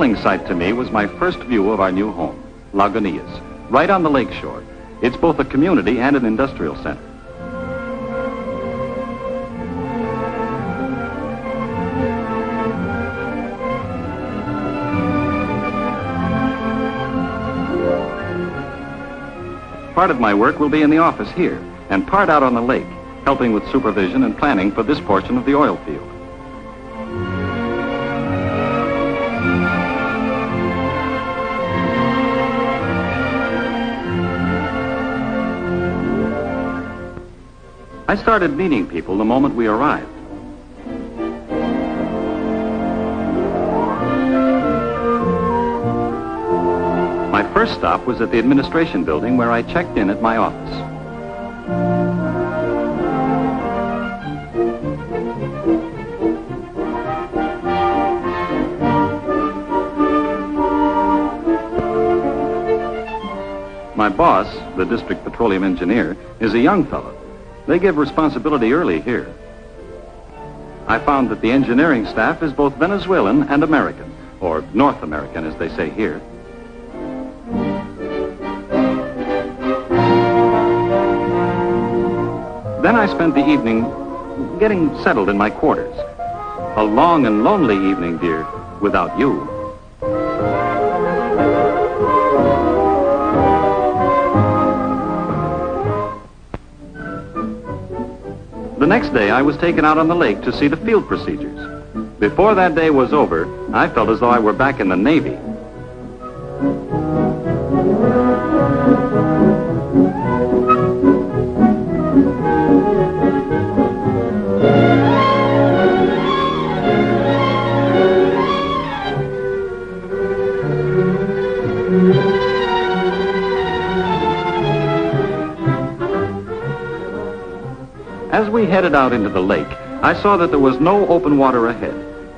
thrilling sight to me was my first view of our new home, Lagunitas, right on the lake shore. It's both a community and an industrial center. Part of my work will be in the office here, and part out on the lake, helping with supervision and planning for this portion of the oil field. I started meeting people the moment we arrived. My first stop was at the administration building where I checked in at my office. My boss, the district petroleum engineer, is a young fellow. They give responsibility early here. I found that the engineering staff is both Venezuelan and American, or North American as they say here. Then I spent the evening getting settled in my quarters. A long and lonely evening, dear, without you. The next day, I was taken out on the lake to see the field procedures. Before that day was over, I felt as though I were back in the Navy. As we headed out into the lake, I saw that there was no open water ahead,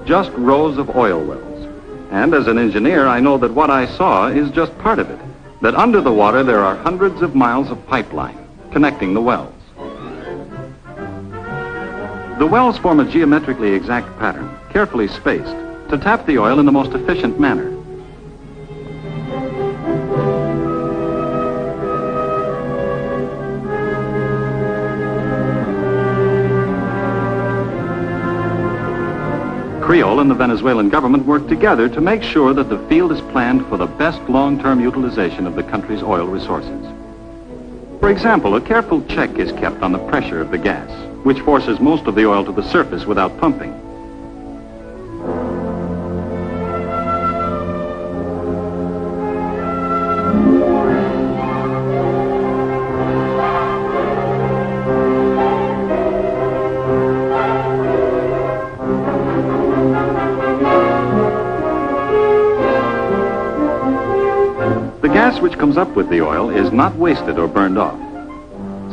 just rows of oil wells. And as an engineer, I know that what I saw is just part of it, that under the water there are hundreds of miles of pipeline connecting the wells. The wells form a geometrically exact pattern, carefully spaced, to tap the oil in the most efficient manner. Creole and the Venezuelan government work together to make sure that the field is planned for the best long-term utilization of the country's oil resources. For example, a careful check is kept on the pressure of the gas, which forces most of the oil to the surface without pumping. The gas which comes up with the oil is not wasted or burned off.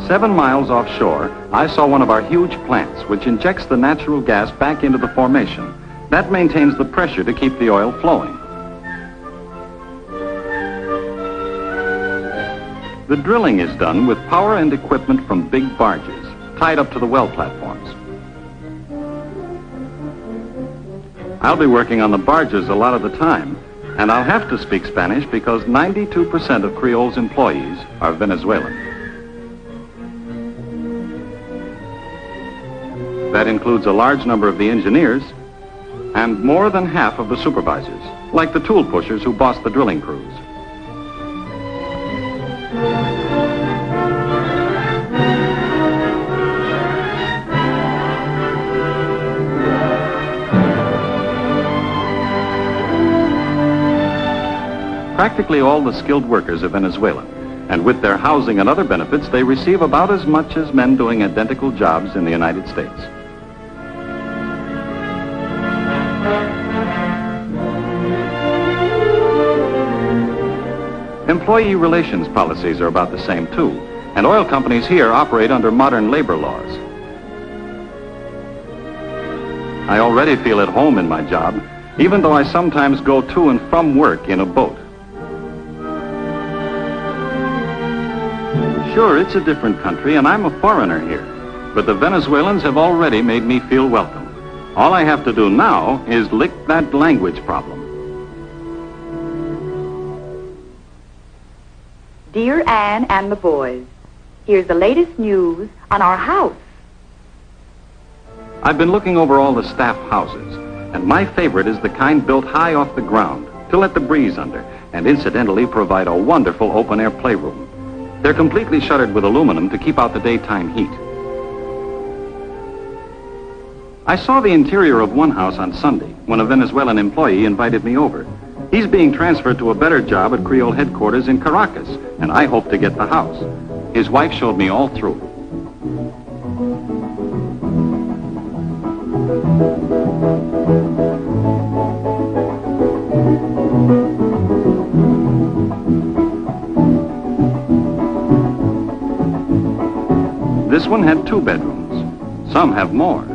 7 miles offshore, I saw one of our huge plants which injects the natural gas back into the formation. That maintains the pressure to keep the oil flowing. The drilling is done with power and equipment from big barges, tied up to the well platforms. I'll be working on the barges a lot of the time, and I'll have to speak Spanish because 92% of Creole's employees are Venezuelan. That includes a large number of the engineers and more than half of the supervisors, like the tool pushers who boss the drilling crews. Practically all the skilled workers are Venezuelan, and with their housing and other benefits, they receive about as much as men doing identical jobs in the United States. Employee relations policies are about the same too, and oil companies here operate under modern labor laws. I already feel at home in my job, even though I sometimes go to and from work in a boat. Sure, it's a different country, and I'm a foreigner here, but the Venezuelans have already made me feel welcome. All I have to do now is lick that language problem. Dear Anne and the boys, here's the latest news on our house. I've been looking over all the staff houses, and my favorite is the kind built high off the ground to let the breeze under, and incidentally provide a wonderful open-air playroom. They're completely shuttered with aluminum to keep out the daytime heat. I saw the interior of one house on Sunday when a Venezuelan employee invited me over. He's being transferred to a better job at Creole headquarters in Caracas, and I hope to get the house. His wife showed me all through. This one had 2 bedrooms. Some have more.